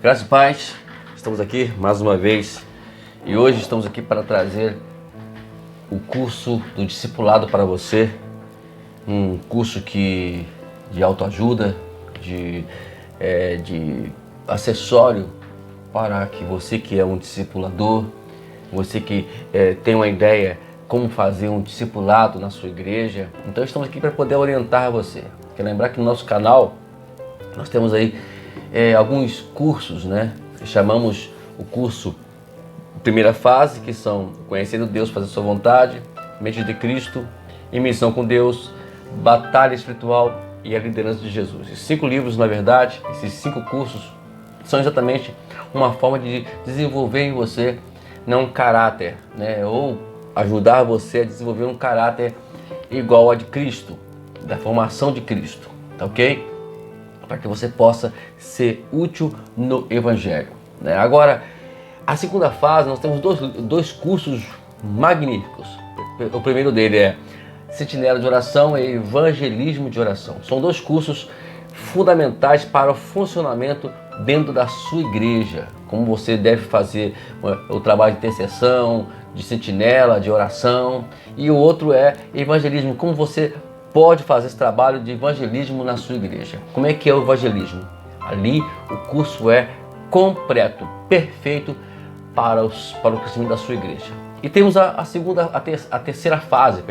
Graças e paz, estamos aqui mais uma vez e hoje estamos aqui para trazer o curso do discipulado para você, um curso de autoajuda, de acessório para que você que é um discipulador, você que tem uma ideia como fazer um discipulado na sua igreja. Então estamos aqui para poder orientar você. Quero lembrar que no nosso canal nós temos aí alguns cursos, né? Chamamos o curso primeira fase, que são Conhecendo Deus, Fazer Sua Vontade, Mente de Cristo, Em Missão com Deus, Batalha Espiritual e a Liderança de Jesus. Esses 5 livros, na verdade, esses 5 cursos são exatamente uma forma de desenvolver em você um caráter, né? Ou ajudar você a desenvolver um caráter igual ao de Cristo, da formação de Cristo, tá ok? Para que você possa ser útil no Evangelho, né? Agora, a segunda fase, nós temos dois cursos magníficos. O primeiro dele é Sentinela de Oração e Evangelismo de Oração. São 2 cursos fundamentais para o funcionamento dentro da sua igreja. Como você deve fazer o trabalho de intercessão, de sentinela, de oração. E o outro é Evangelismo, como você pode fazer esse trabalho de evangelismo na sua igreja. Como é que é o evangelismo? Ali o curso é completo, perfeito para o crescimento da sua igreja. E temos a terceira fase,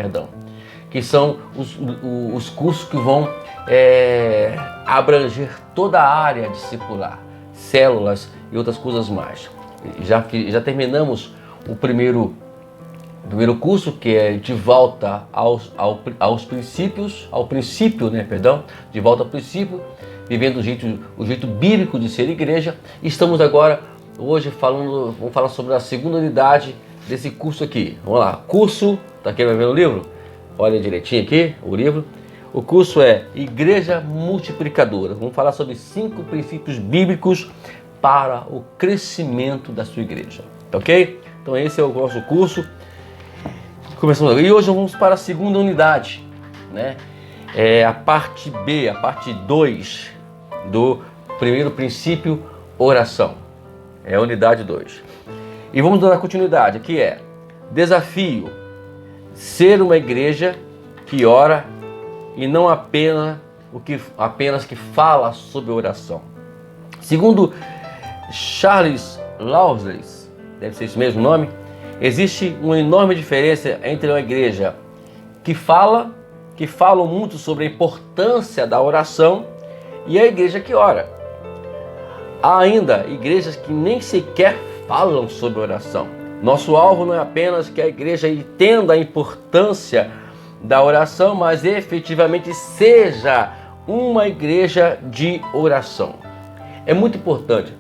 que são os cursos que vão abranger toda a área discipular, células e outras coisas mais. Já terminamos o primeiro curso, que é de volta aos princípios, de volta ao princípio, vivendo o jeito bíblico de ser igreja. Estamos agora, hoje, vamos falar sobre a segunda unidade desse curso aqui. Vamos lá, curso, tá aqui, vai ver o livro? Olha direitinho aqui, o livro. O curso é Igreja Multiplicadora. Vamos falar sobre 5 princípios bíblicos para o crescimento da sua igreja, tá ok? Então esse é o nosso curso. Começamos agora. E hoje vamos para a segunda unidade, né? É a parte B, a parte 2 do primeiro princípio, oração. É a unidade 2. E vamos dar continuidade, aqui é desafio, ser uma igreja que ora e não apenas que fala sobre oração. Segundo Charles Lawley, deve ser esse mesmo nome, existe uma enorme diferença entre uma igreja que falam muito sobre a importância da oração e a igreja que ora. Há ainda igrejas que nem sequer falam sobre oração. Nosso alvo não é apenas que a igreja entenda a importância da oração, mas efetivamente seja uma igreja de oração. É muito importante.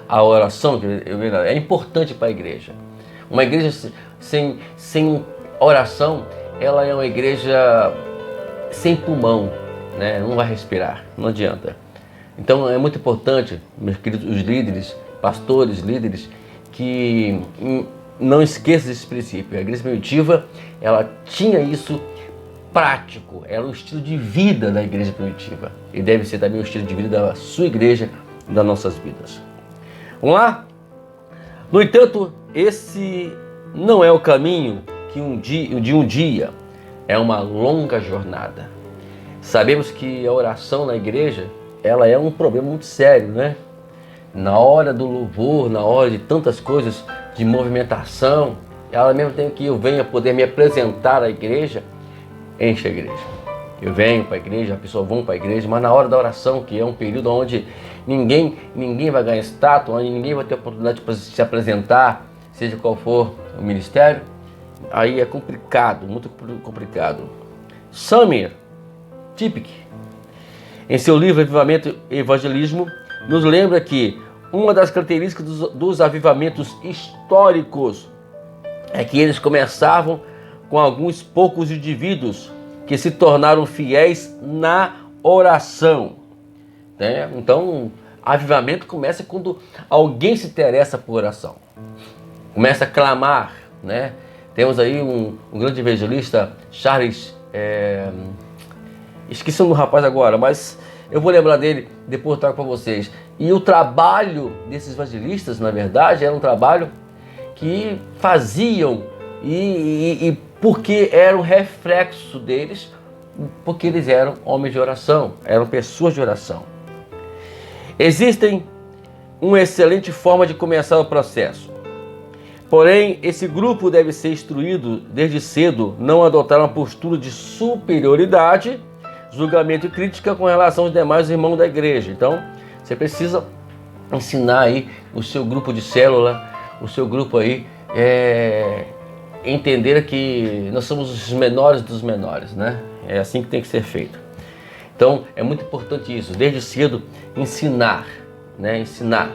A oração é importante para a igreja. Uma igreja sem oração, ela é uma igreja sem pulmão, né? Não vai respirar, não adianta. Então é muito importante, meus queridos os líderes, pastores, líderes, que não esqueçam desse princípio. A igreja primitiva, ela tinha isso prático, era o estilo de vida da igreja primitiva. E deve ser também o estilo de vida da sua igreja, das nossas vidas. Vamos lá? No entanto, esse não é o caminho de um dia, é uma longa jornada. Sabemos que a oração na igreja, ela é um problema muito sério, né? Na hora do louvor, na hora de tantas coisas, de movimentação, ela mesmo tem que eu venha poder me apresentar à igreja, enche a igreja. Eu venho para a igreja, a pessoa vão para a igreja, mas na hora da oração, que é um período onde ninguém vai ganhar status, onde ninguém vai ter oportunidade de se apresentar, seja qual for o ministério, aí é complicado, muito complicado. Samir Tipik, em seu livro Avivamento e Evangelismo, nos lembra que uma das características dos avivamentos históricos é que eles começavam com alguns poucos indivíduos que se tornaram fiéis na oração, né? Então, avivamento começa quando alguém se interessa por oração, começa a clamar, né? Temos aí um grande evangelista, Charles, esqueci o nome do rapaz agora, mas eu vou lembrar dele, depois eu trago para vocês. E o trabalho desses evangelistas, na verdade, era um trabalho que faziam e porque era um reflexo deles, porque eles eram homens de oração, eram pessoas de oração. Existem uma excelente forma de começar o processo. Porém, esse grupo deve ser instruído desde cedo, não adotar uma postura de superioridade, julgamento e crítica com relação aos demais irmãos da igreja. Então, você precisa ensinar aí o seu grupo de célula, o seu grupo aí, entender que nós somos os menores dos menores, né? É assim que tem que ser feito. Então, é muito importante isso, desde cedo, ensinar, né? Ensinar.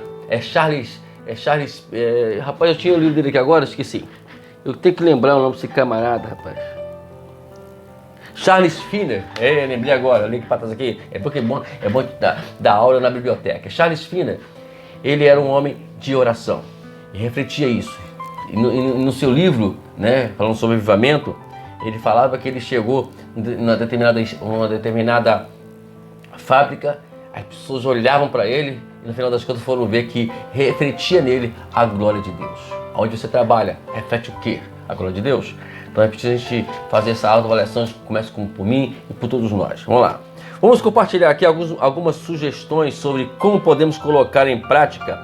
Rapaz, eu tinha o livro dele aqui agora, esqueci. Eu tenho que lembrar o nome desse camarada, rapaz. Charles Finney, lembrei agora, eu li para trás aqui, é bom dar aula na biblioteca. Charles Finney, ele era um homem de oração e refletia isso. E no seu livro, né, falando sobre avivamento, ele falava que ele chegou numa determinada fábrica, as pessoas olhavam para ele e no final das contas foram ver que refletia nele a glória de Deus. Onde você trabalha, reflete o quê? A glória de Deus? Então é preciso a gente fazer essa autoavaliação, começa por mim e por todos nós. Vamos lá. Vamos compartilhar aqui algumas sugestões sobre como podemos colocar em prática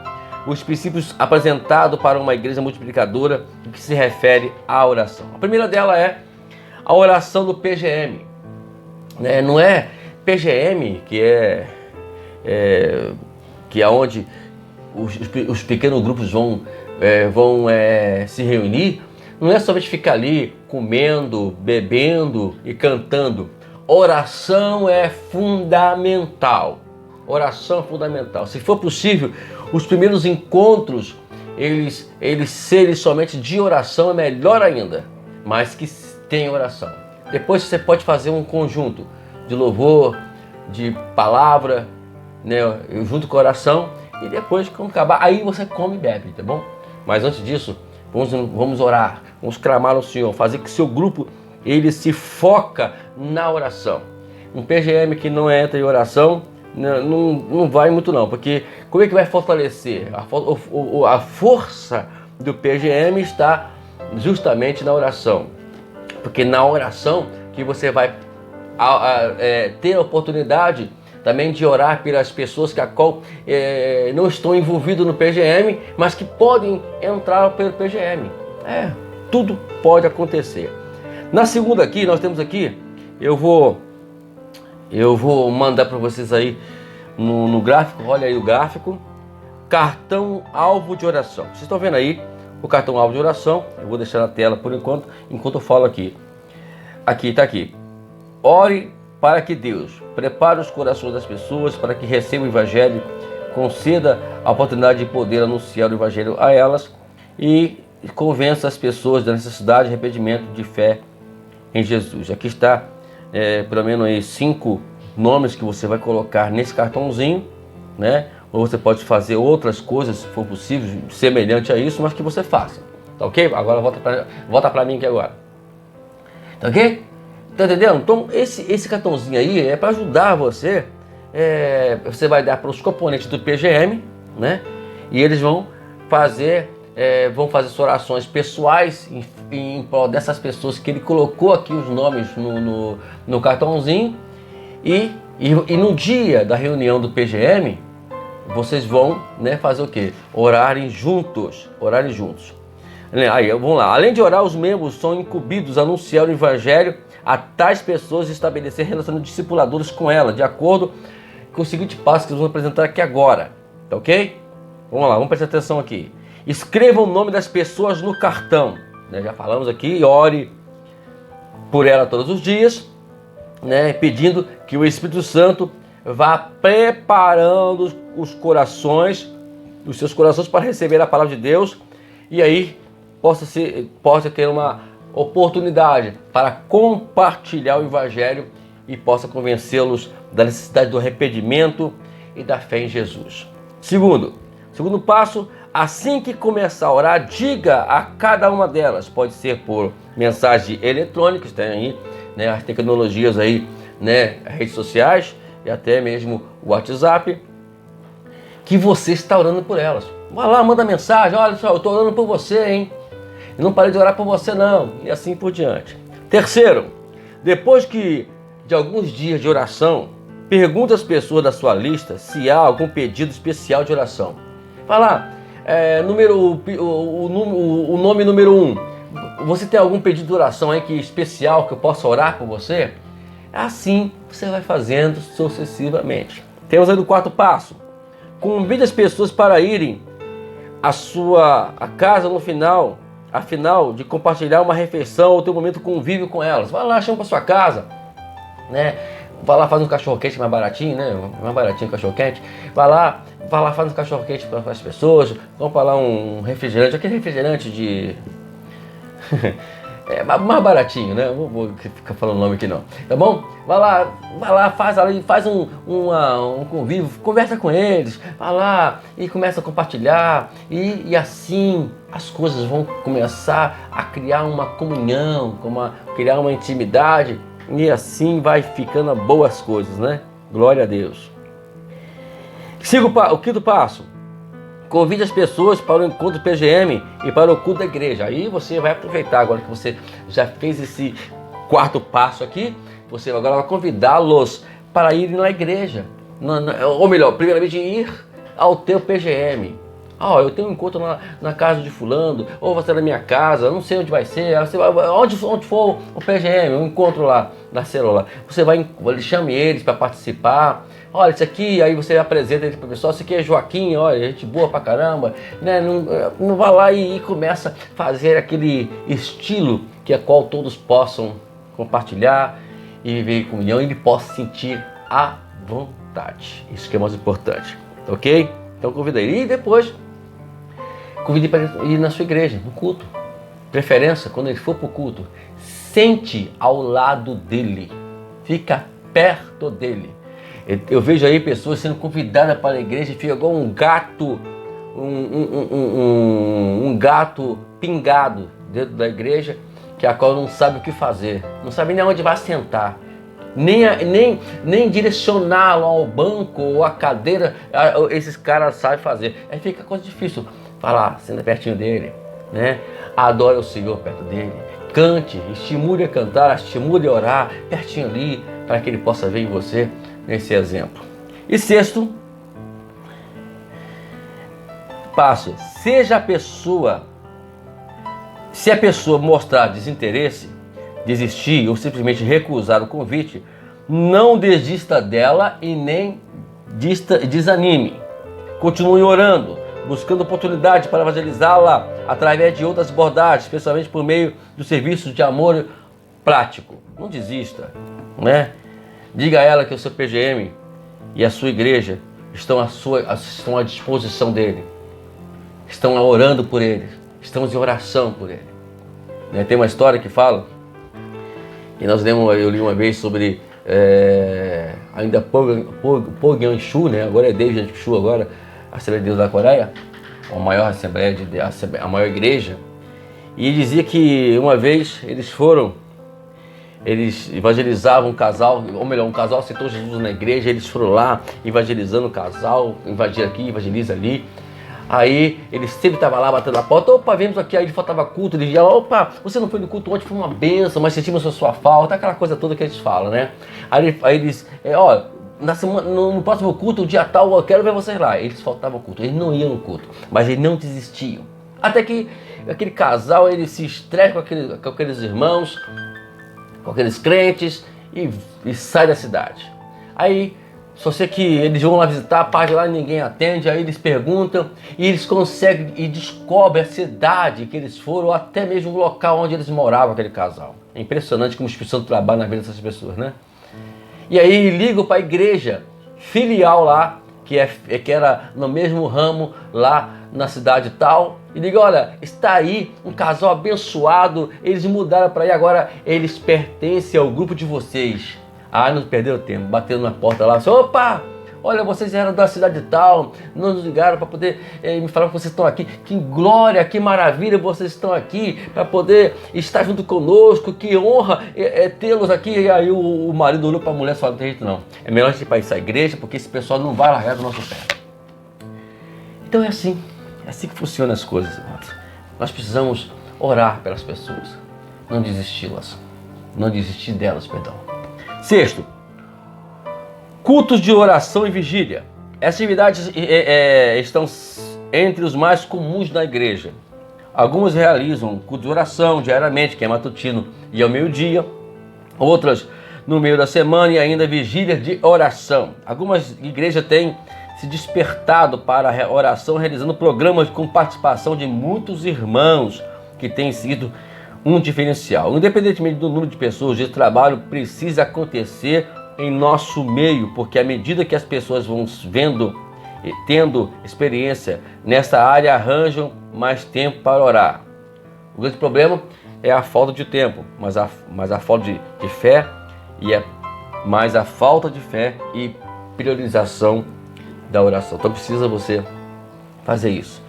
os princípios apresentados para uma igreja multiplicadora no que se refere à oração. A primeira dela é a oração do PGM. Não é PGM que é onde os pequenos grupos vão se reunir. Não é somente ficar ali comendo, bebendo e cantando. Oração é fundamental. Oração é fundamental. Se for possível, os primeiros encontros, eles serem somente de oração é melhor ainda, mas que tem oração. Depois você pode fazer um conjunto de louvor, de palavra, né, junto com a oração, e depois, quando acabar, aí você come e bebe, tá bom? Mas antes disso, vamos orar, vamos clamar ao Senhor, fazer que seu grupo ele se foca na oração. Um PGM que não entra em oração não vai muito não, porque como é que vai fortalecer? A força do PGM está justamente na oração, porque na oração que você vai ter a oportunidade também de orar pelas pessoas que não estão envolvidas no PGM, mas que podem entrar pelo PGM. Tudo pode acontecer. Na segunda aqui, nós temos aqui, eu vou mandar para vocês aí no gráfico, olha aí o gráfico, cartão alvo de oração. Vocês estão vendo aí o cartão alvo de oração, eu vou deixar na tela por enquanto eu falo aqui. Aqui, está aqui. Ore para que Deus prepare os corações das pessoas para que recebam o Evangelho, conceda a oportunidade de poder anunciar o Evangelho a elas e convença as pessoas da necessidade de arrependimento, de fé em Jesus. Aqui está pelo menos aí 5 nomes que você vai colocar nesse cartãozinho, né? Ou você pode fazer outras coisas, se for possível, semelhante a isso, mas que você faça. Tá ok? Agora volta para mim aqui agora. Tá ok? Tá entendendo? Então esse cartãozinho aí é para ajudar você. Você vai dar para os componentes do PGM, né? E eles vão fazer suas orações pessoais em prol dessas pessoas que ele colocou aqui os nomes no cartãozinho. E no dia da reunião do PGM, vocês vão, né, fazer o quê? Orarem juntos. Aí, vamos lá. Além de orar, os membros são incumbidos a anunciar o Evangelho a tais pessoas e estabelecer relacionamentos discipuladores com ela, de acordo com o seguinte passo que nós vamos apresentar aqui agora. Tá ok? Vamos lá, vamos prestar atenção aqui. Escreva o nome das pessoas no cartão. Né? Já falamos aqui, ore por ela todos os dias, né? Pedindo que o Espírito Santo vá preparando os seus corações para receber a palavra de Deus e aí possa ter uma oportunidade para compartilhar o Evangelho e possa convencê-los da necessidade do arrependimento e da fé em Jesus. Segundo passo, assim que começar a orar, diga a cada uma delas, pode ser por mensagem eletrônica, tem aí, né, as tecnologias aí, né, redes sociais, e até mesmo o WhatsApp, que você está orando por elas. Vai lá, manda mensagem, olha só, eu estou orando por você, hein? Eu não parei de orar por você não, e assim por diante. Terceiro, depois de alguns dias de oração, pergunta às pessoas da sua lista se há algum pedido especial de oração. Vai lá, o nome número 1. Você tem algum pedido de oração aí que especial que eu possa orar por você? Assim você vai fazendo sucessivamente. Temos aí o 4º passo. Convide as pessoas para irem à casa afinal de compartilhar uma refeição ou ter um momento de convívio com elas. Vai lá, chama para sua casa, né? Vai lá, faz um cachorro-quente mais baratinho, né? Mais baratinho o cachorro-quente. Vai lá, faz um cachorro-quente para as pessoas. Compra lá um refrigerante, aquele refrigerante de... mais baratinho, né? Não vou ficar falando o nome aqui não, tá bom? Vai lá, faz um convívio, conversa com eles, vai lá e começa a compartilhar e assim as coisas vão começar a criar uma comunhão, criar uma intimidade e assim vai ficando boas coisas, né? Glória a Deus. Siga o 5º passo. Convide as pessoas para o encontro PGM e para o culto da igreja. Aí você vai aproveitar, agora que você já fez esse 4º passo aqui, você agora vai convidá-los para irem na igreja. Ou melhor, primeiramente ir ao teu PGM. Eu tenho um encontro na casa de fulano, ou você na minha casa, não sei onde vai ser, você vai, onde for o PGM, um encontro lá na célula. Você chame eles para participar. Olha, isso aqui, aí você apresenta ele para o pessoal, isso aqui é Joaquim, olha, gente boa pra caramba, né? Não vai lá e começa a fazer aquele estilo que é qual todos possam compartilhar e viver em comunhão e ele possa sentir à vontade. Isso que é mais importante, ok? Então convida ele e depois convide para ir na sua igreja, no culto. Preferência, quando ele for para o culto, sente ao lado dele, fica perto dele. Eu vejo aí pessoas sendo convidadas para a igreja e fica igual um gato, um gato pingado dentro da igreja, que a qual não sabe o que fazer, não sabe nem onde vai sentar, nem direcioná-lo ao banco ou à cadeira, esses caras sabem fazer. Aí fica coisa difícil. Falar, senta pertinho dele, né? Adore o Senhor perto dele, cante, estimule a cantar, estimule a orar pertinho ali, para que ele possa ver em você nesse exemplo. E 6º passo, se a pessoa mostrar desinteresse, desistir ou simplesmente recusar o convite, não desista dela e nem desanime. Continue orando, buscando oportunidade para evangelizá-la através de outras abordagens, especialmente por meio do serviço de amor prático. Não desista, né? Diga a ela que o seu PGM e a sua igreja estão à disposição dele, estão orando por ele, estamos em oração por ele. Tem uma história que fala, e eu li uma vez sobre ainda Pogyan Shu, né? Agora é David Shu, agora a Assembleia de Deus da Coreia, a maior a maior igreja, e dizia que uma vez eles evangelizavam um casal, ou melhor, um casal aceitou Jesus na igreja, eles foram lá evangelizando o casal, evangeliza aqui, evangeliza ali. Aí ele sempre estava lá batendo na porta, opa, vemos aqui, aí faltava culto, ele dizia, opa, você não foi no culto ontem, foi uma bênção, mas sentimos a sua falta, aquela coisa toda que eles falam, né? Aí eles, no próximo culto, o dia tal, eu quero ver vocês lá. Eles faltavam culto, eles não iam no culto, mas eles não desistiam. Até que aquele casal, ele se estressa com aqueles irmãos, com aqueles crentes e sai da cidade. Aí, só sei que eles vão lá visitar, a parte lá ninguém atende, aí eles perguntam e eles conseguem e descobrem a cidade que eles foram, ou até mesmo o local onde eles moravam, aquele casal. É impressionante como o Espírito Santo trabalha na vida dessas pessoas, né? E aí ligam para a igreja filial lá, que era no mesmo ramo lá na cidade tal, e digo, olha, está aí um casal abençoado, eles mudaram para aí, agora eles pertencem ao grupo de vocês. Não perderam tempo, bateram na porta lá, opa, olha, vocês eram da cidade tal, não nos ligaram para poder me falar que vocês estão aqui, que glória, que maravilha, vocês estão aqui para poder estar junto conosco, que honra tê-los aqui. E aí o marido olhou para a mulher e falou, não tem jeito não, é melhor a gente ir para essa igreja, porque esse pessoal não vai largar do nosso pé. Então é assim que funcionam as coisas, irmãos. Nós precisamos orar pelas pessoas, não desistir delas, perdão. Sexto, cultos de oração e vigília. Essas atividades estão entre os mais comuns na igreja. Algumas realizam culto de oração diariamente, que é matutino e ao meio-dia. Outras no meio da semana e ainda vigília de oração. Algumas igrejas têm se despertado para a oração, realizando programas com participação de muitos irmãos, que tem sido um diferencial. Independentemente do número de pessoas, esse trabalho precisa acontecer em nosso meio, porque à medida que as pessoas vão tendo experiência nessa área, arranjam mais tempo para orar. O grande problema é a falta de tempo, mas a falta de fé mais a falta de fé e priorização da oração. Então precisa você fazer isso.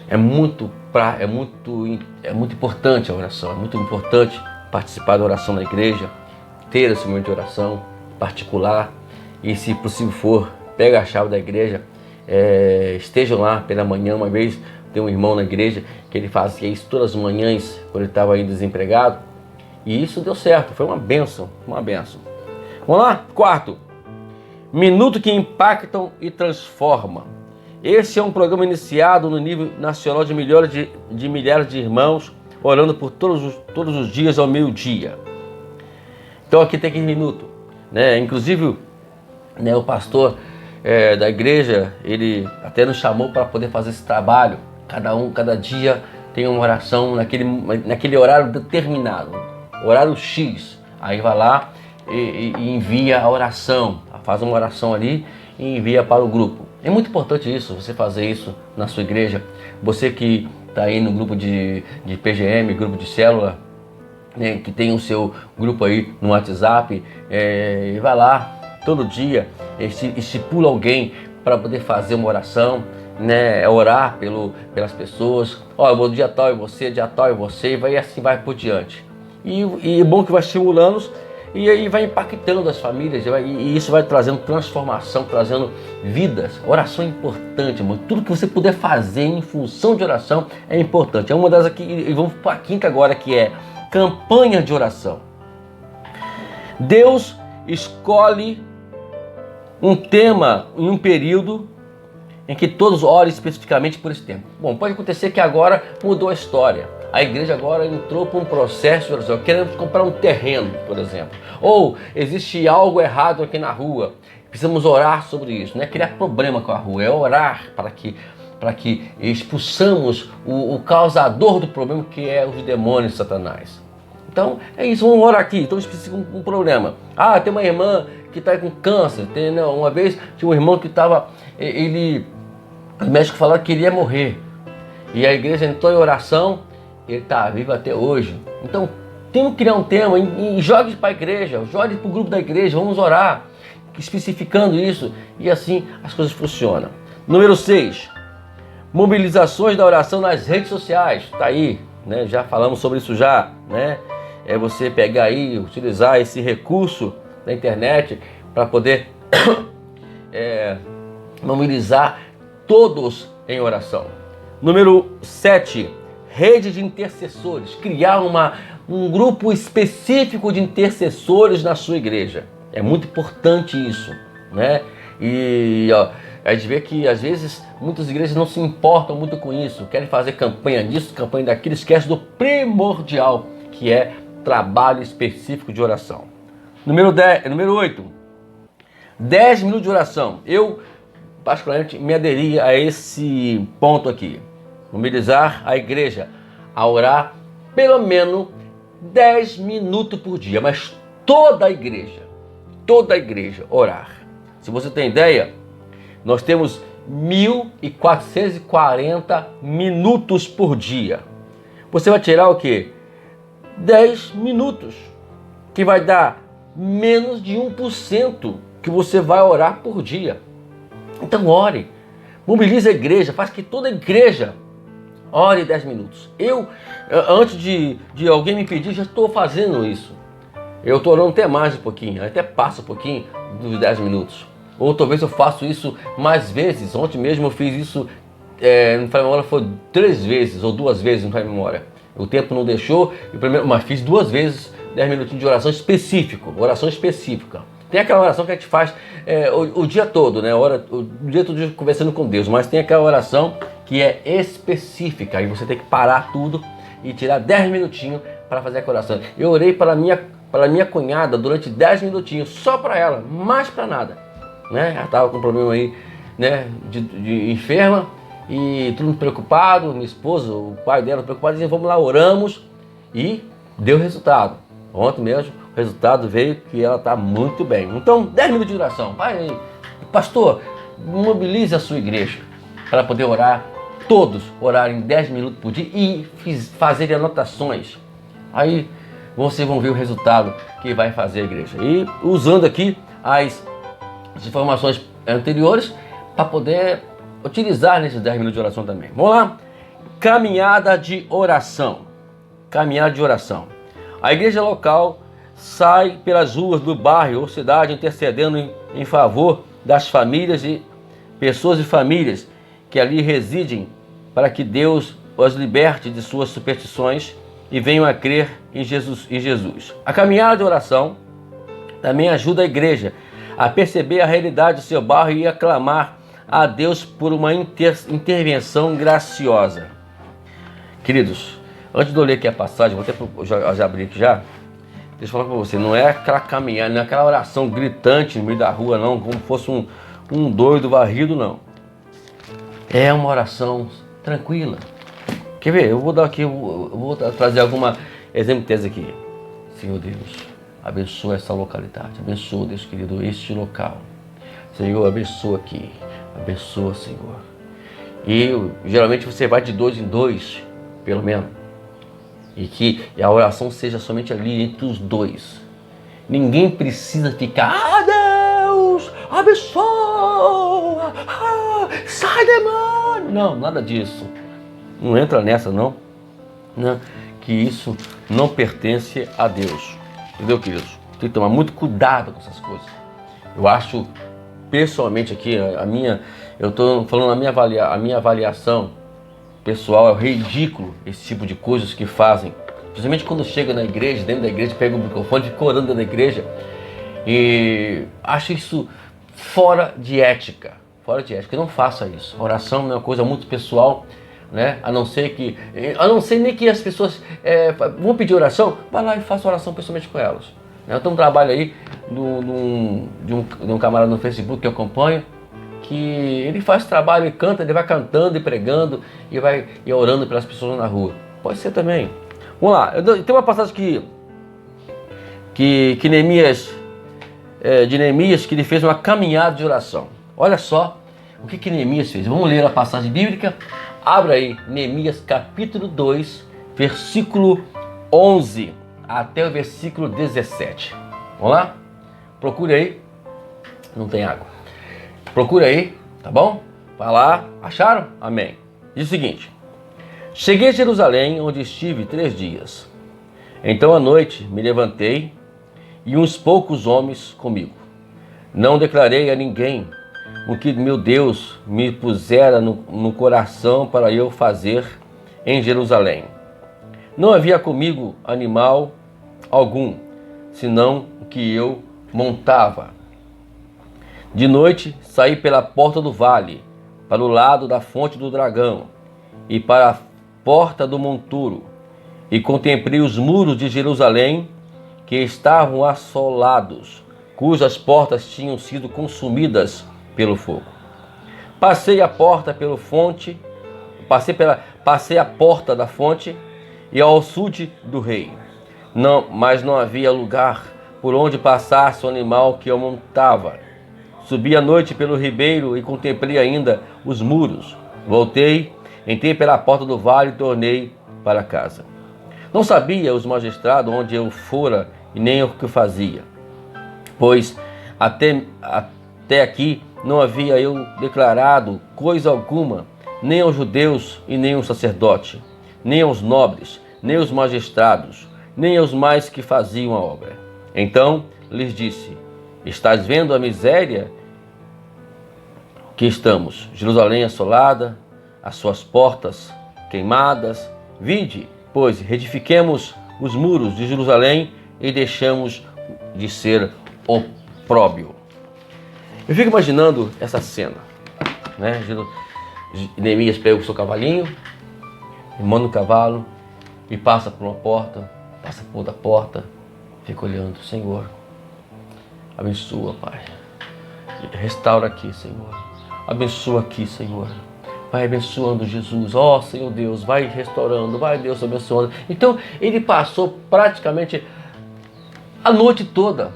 É muito importante a oração, é muito importante participar da oração na igreja, ter esse momento de oração particular e, se possível for, pega a chave da igreja, estejam lá pela manhã. Uma vez tem um irmão na igreja que ele fazia isso todas as manhãs quando ele estava ainda desempregado, e isso deu certo, foi uma bênção, uma bênção. Vamos lá? Quarto, Minuto que Impactam e Transforma. Esse é um programa iniciado no nível nacional de milhares de irmãos, orando por todos os dias ao meio-dia. Então aqui tem aquele minuto, né? Inclusive, né, o pastor da igreja, ele até nos chamou para poder fazer esse trabalho. Cada dia tem uma oração naquele horário determinado, horário X. Aí vai lá e envia a oração, faz uma oração ali e envia para o grupo. É muito importante isso, você fazer isso na sua igreja. Você que está aí no grupo de PGM, grupo de célula, né, que tem o seu grupo aí no WhatsApp, vai lá todo dia, estipula alguém para poder fazer uma oração, né, orar pelas pessoas. Eu vou dia tal e você, dia tal e você, e assim vai por diante. E é bom que vai estimulando e aí vai impactando as famílias, e isso vai trazendo transformação, trazendo vidas. Oração é importante, irmão. Tudo que você puder fazer em função de oração é importante. É uma das aqui, e vamos para a quinta agora, que é campanha de oração. Deus escolhe um tema em um período em que todos orem especificamente por esse tempo. Bom, pode acontecer que agora mudou a história. A igreja agora entrou para um processo de oração. Queremos comprar um terreno, por exemplo. Ou existe algo errado aqui na rua. Precisamos orar sobre isso. Não é criar problema com a rua, é orar para que expulsamos o causador do problema, que é os demônios, Satanás. Então é isso, vamos orar aqui. Então explica um problema. Tem uma irmã que está com câncer. Uma vez tinha um irmão que estava... O médico falou que ele ia morrer. E a igreja entrou em oração. Ele está vivo até hoje. Então, temos que criar um tema e jogue para a igreja, jogue para o grupo da igreja, vamos orar, especificando isso, e assim as coisas funcionam. Número 6, mobilizações da oração nas redes sociais. Está aí, né? Já falamos sobre isso já, né? É você pegar aí, utilizar esse recurso da internet para poder mobilizar todos em oração. Número 7, rede de intercessores, criar um grupo específico de intercessores na sua igreja. É muito importante isso, né? E a gente vê que às vezes muitas igrejas não se importam muito com isso, querem fazer campanha disso, campanha daquilo, esquece do primordial, que é trabalho específico de oração. Número 8, 10 minutos de oração. Eu particularmente me aderi a esse ponto aqui. Mobilizar a igreja a orar pelo menos 10 minutos por dia, mas toda a igreja orar. Se você tem ideia, nós temos 1.440 minutos por dia. Você vai tirar o quê? 10 minutos, que vai dar menos de 1% que você vai orar por dia. Então ore, mobilize a igreja, faz que toda a igreja ore 10 minutos. Eu, antes de alguém me pedir, já estou fazendo isso. Eu estou orando até mais um pouquinho, até passa um pouquinho dos 10 minutos. Ou talvez eu faço isso mais vezes. Ontem mesmo eu fiz isso, no Fé Memória foi 3 vezes ou 2 vezes no Fé Memória. O tempo não deixou, mas fiz 2 vezes 10 minutinhos de oração específica. Tem aquela oração que a gente faz o dia todo, né? O dia todo conversando com Deus, mas tem aquela oração que é específica. Aí você tem que parar tudo e tirar 10 minutinhos para fazer a oração. Eu orei para minha cunhada durante 10 minutinhos, só para ela, mais para nada, né? Ela estava com um problema aí, né, de enferma e todo mundo preocupado, minha esposa, o pai dela preocupado, dizendo, vamos lá, oramos e deu resultado. Ontem mesmo o resultado veio que ela está muito bem. Então 10 minutos de oração. Pai, pastor, mobilize a sua igreja para poder orar, todos orarem 10 minutos por dia e fazerem anotações. Aí vocês vão ver o resultado que vai fazer a igreja. E usando aqui as informações anteriores para poder utilizar nesses 10 minutos de oração também. Vamos lá? Caminhada de oração. Caminhada de oração. A igreja local sai pelas ruas do bairro ou cidade intercedendo em favor das famílias e pessoas e famílias que ali residem para que Deus os liberte de suas superstições e venham a crer em Jesus. A caminhada de oração também ajuda a igreja a perceber a realidade do seu bairro e a clamar a Deus por uma intervenção graciosa. Queridos, antes de eu ler aqui a passagem, vou até já abrir aqui já. Deixa eu falar para você, não é aquela caminhada, não é aquela oração gritante no meio da rua não, como fosse um doido varrido não. É uma oração tranquila. Quer ver? Eu vou dar aqui, eu vou trazer alguma exemplo de tese aqui. Senhor Deus, abençoa essa localidade, abençoa, Deus querido, este local. Senhor, abençoa aqui, abençoa, Senhor. E geralmente você vai de 2 em 2, pelo menos. E que a oração seja somente ali entre os 2. Ninguém precisa ficar, Deus, abençoa, sai demônio. Não, nada disso. Não entra nessa não, né? Que isso não pertence a Deus. Entendeu, queridos? Tem que tomar muito cuidado com essas coisas. Eu acho, pessoalmente aqui, eu estou falando a minha avaliação pessoal, é ridículo esse tipo de coisas que fazem. Principalmente quando chega na igreja, dentro da igreja, pega o microfone, fica orando dentro da igreja. E acho isso fora de ética. Fora de ética. Não faça isso. A oração é uma coisa muito pessoal, né? A não ser nem que as pessoas vão pedir oração, vai lá e faça oração pessoalmente com elas. Eu tenho um trabalho aí de um camarada no Facebook que eu acompanho, que ele faz trabalho e canta, ele vai cantando e pregando e orando pelas pessoas na rua. Pode ser também. Vamos lá, tem uma passagem que Neemias, que ele fez uma caminhada de oração. Olha só o que Neemias fez. Vamos ler a passagem bíblica. Abra aí, Neemias capítulo 2, versículo 11 até o versículo 17. Vamos lá? Procure aí. Não tem água. Procure aí, tá bom? Vai lá. Acharam? Amém. Diz o seguinte. Cheguei a Jerusalém, onde estive 3 dias. Então à noite me levantei e uns poucos homens comigo. Não declarei a ninguém o que meu Deus me pusera no coração para eu fazer em Jerusalém. Não havia comigo animal algum, senão o que eu montava. De noite saí pela porta do vale, para o lado da fonte do dragão, e para a porta do monturo, e contemplei os muros de Jerusalém, que estavam assolados, cujas portas tinham sido consumidas pelo fogo. Passei a porta pela fonte, passei a porta da fonte e ao açude do rei. Mas não havia lugar por onde passasse o animal que eu montava. Subi à noite pelo ribeiro e contemplei ainda os muros. Voltei, entrei pela porta do vale e tornei para casa. Não sabia os magistrados onde eu fora e nem o que fazia, pois até aqui não havia eu declarado coisa alguma, nem aos judeus e nem aos sacerdotes, nem aos nobres, nem aos magistrados, nem aos mais que faziam a obra. Então lhes disse: Estás vendo a miséria que estamos, Jerusalém assolada, as suas portas queimadas? Vinde, pois, reedifiquemos os muros de Jerusalém e deixamos de ser opróbio. Eu fico imaginando essa cena, né? Neemias pega o seu cavalinho, manda o cavalo e passa por uma porta, passa por outra porta, fica olhando: Senhor, abençoa, Pai, restaura aqui, Senhor, abençoa aqui, Senhor, vai abençoando, Jesus, ó Senhor Deus, vai restaurando, vai Deus abençoando. Então ele passou praticamente a noite toda,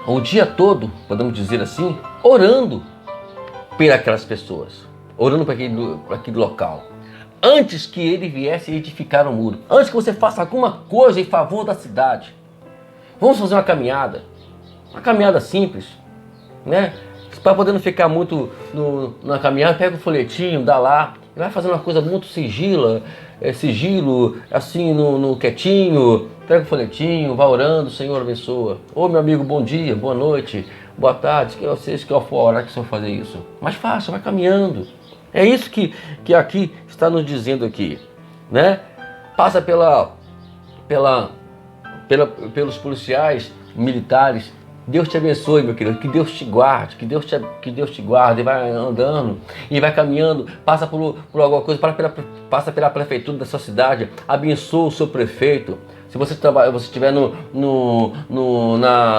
o dia todo, podemos dizer assim, orando por aquelas pessoas, orando para aquele local, antes que ele viesse edificar o muro, antes que você faça alguma coisa em favor da cidade. Vamos fazer uma caminhada simples, né? Para poder não ficar muito na caminhada, pega o folhetinho, dá lá, e vai fazendo uma coisa muito sigilo, assim, no quietinho, pega o folhetinho, vai orando, Senhor abençoa. Ô meu amigo, bom dia, boa noite, boa tarde, que for a hora que o Senhor fazer isso. Mas faça, vai caminhando. É isso que aqui está nos dizendo aqui, né? Passa pelos policiais, militares. Deus te abençoe, meu querido, que Deus te guarde, que Deus te guarde, e vai andando, e vai caminhando, passa por alguma coisa, passa pela prefeitura da sua cidade, abençoa o seu prefeito. Se você estiver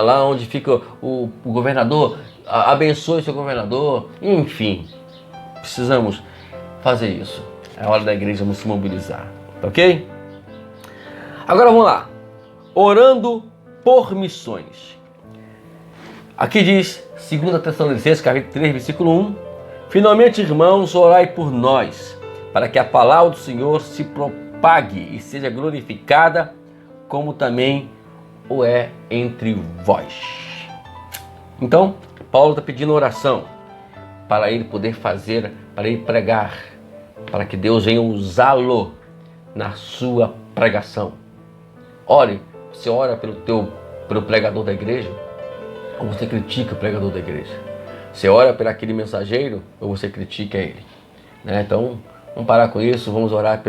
lá onde fica o governador, abençoe o seu governador. Enfim, precisamos fazer isso. É hora da igreja se mobilizar, ok? Agora vamos lá, orando por missões. Aqui diz, 2 Tessalonicenses, capítulo 3, versículo 1, finalmente, irmãos, orai por nós, para que a palavra do Senhor se propague e seja glorificada, como também o é entre vós. Então, Paulo está pedindo oração para ele poder fazer, para ele pregar, para que Deus venha usá-lo na sua pregação. Ore, você ora pelo pregador da igreja, ou você critica o pregador da igreja? Você ora por aquele mensageiro ou você critica ele? Né? Então, vamos parar com isso, vamos orar,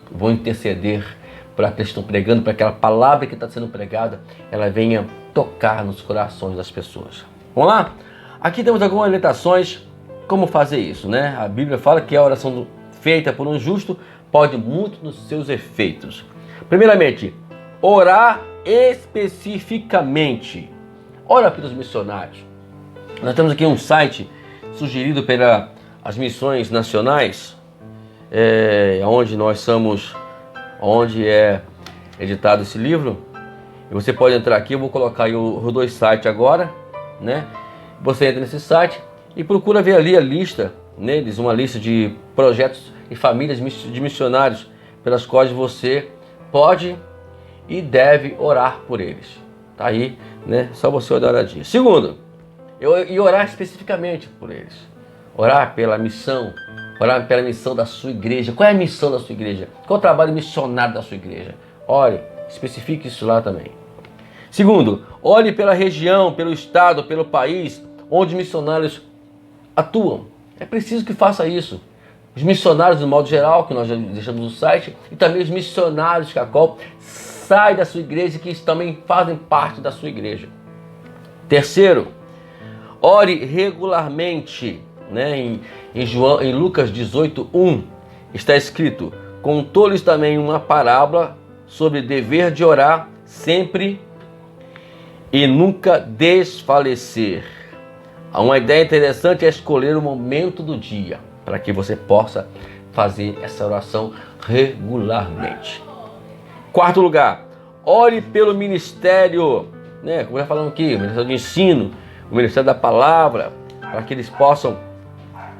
vamos interceder por aqueles que estão pregando, para aquela palavra que está sendo pregada, ela venha tocar nos corações das pessoas. Vamos lá? Aqui temos algumas orientações como fazer isso, né? A Bíblia fala que a oração feita por um justo pode muito nos seus efeitos. Primeiramente, orar especificamente. Ora pelos missionários. Nós temos aqui um site sugerido pelas missões nacionais, onde é editado esse livro. E você pode entrar aqui, eu vou colocar aí os dois sites agora, né? Você entra nesse site e procura ver ali a lista, neles, uma lista de projetos e famílias de missionários pelas quais você pode e deve orar por eles. Tá aí, né? Só você dar uma olhadinha. Segundo, e orar especificamente por eles. Orar pela missão da sua igreja. Qual é a missão da sua igreja? Qual é o trabalho missionário da sua igreja? Ore, especifique isso lá também. Segundo, ore pela região, pelo estado, pelo país onde missionários atuam. É preciso que faça isso. Os missionários, no modo geral, que nós já deixamos no site, e também os missionários que a qual sai da sua igreja, que também fazem parte da sua igreja. Terceiro, ore regularmente, né? Em Lucas 18:1 está escrito: contou-lhes também uma parábola sobre o dever de orar sempre e nunca desfalecer. Uma ideia interessante é escolher o momento do dia para que você possa fazer essa oração regularmente. Quarto lugar, ore pelo ministério, né? Como já falamos aqui, o ministério de ensino, o ministério da palavra, para que eles possam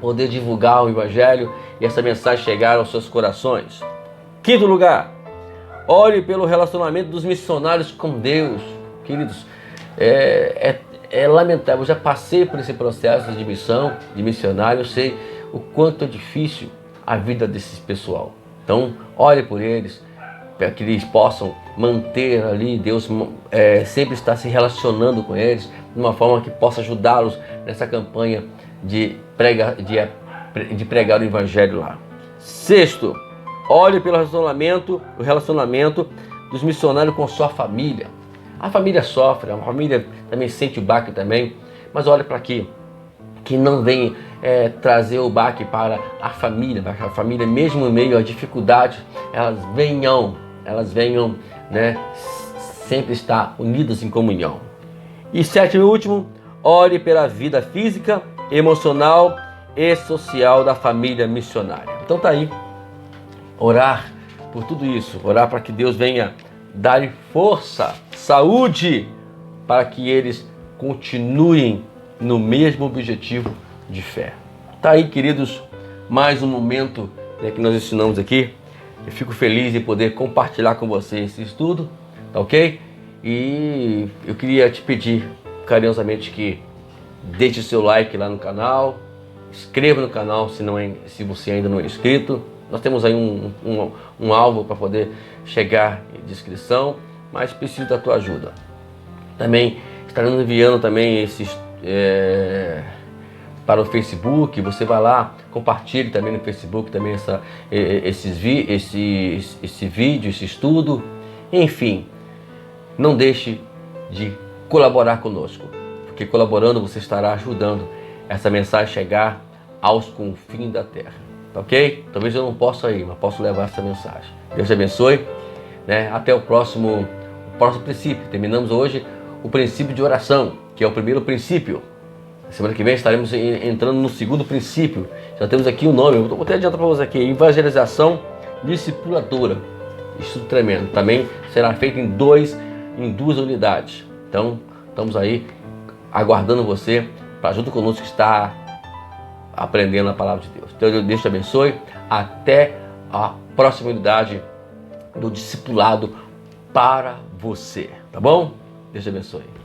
poder divulgar o evangelho e essa mensagem chegar aos seus corações. Quinto lugar, ore pelo relacionamento dos missionários com Deus. Queridos, é é lamentável. Eu já passei por esse processo de missão, de missionário. Eu sei o quanto é difícil a vida desses pessoal. Então, ore por eles, para que eles possam manter ali, Deus sempre está se relacionando com eles, de uma forma que possa ajudá-los nessa campanha de pregar o Evangelho lá. Sexto, ore pelo o relacionamento dos missionários com sua família. A família sofre, a família também sente o baque também, mas olha para aqui, que não vem trazer o baque para a família mesmo em meio às dificuldades, elas venham, né, sempre estar unidas em comunhão. E sétimo e último, ore pela vida física, emocional e social da família missionária. Então tá aí, orar por tudo isso, orar para que Deus venha dar força, saúde, para que eles continuem no mesmo objetivo de fé. Tá aí, queridos, mais um momento que nós ensinamos aqui. Eu fico feliz em poder compartilhar com você esse estudo, tá ok? E eu queria te pedir carinhosamente que deixe seu like lá no canal, inscreva no canal se você ainda não é inscrito. Nós temos aí um alvo para poder chegar de inscrição, mas preciso da tua ajuda. Também estaremos enviando também esses para o Facebook. Você vai lá, compartilhe também no Facebook também esse vídeo, esse estudo. Enfim, não deixe de colaborar conosco, porque colaborando você estará ajudando essa mensagem chegar aos confins da terra, tá ok? Talvez eu não possa ir, mas posso levar essa mensagem. Deus te abençoe, né? Até o próximo princípio. Terminamos hoje o princípio de oração, que é o primeiro princípio. Semana que vem estaremos entrando no segundo princípio. Já temos aqui o nome, eu vou até adiantar para você aqui: evangelização discipuladora. Isso tremendo. Também será feito em duas unidades. Então, estamos aí aguardando você para junto conosco estar aprendendo a palavra de Deus. Então, Deus te abençoe. Até a próxima unidade do discipulado para você. Tá bom? Deus te abençoe.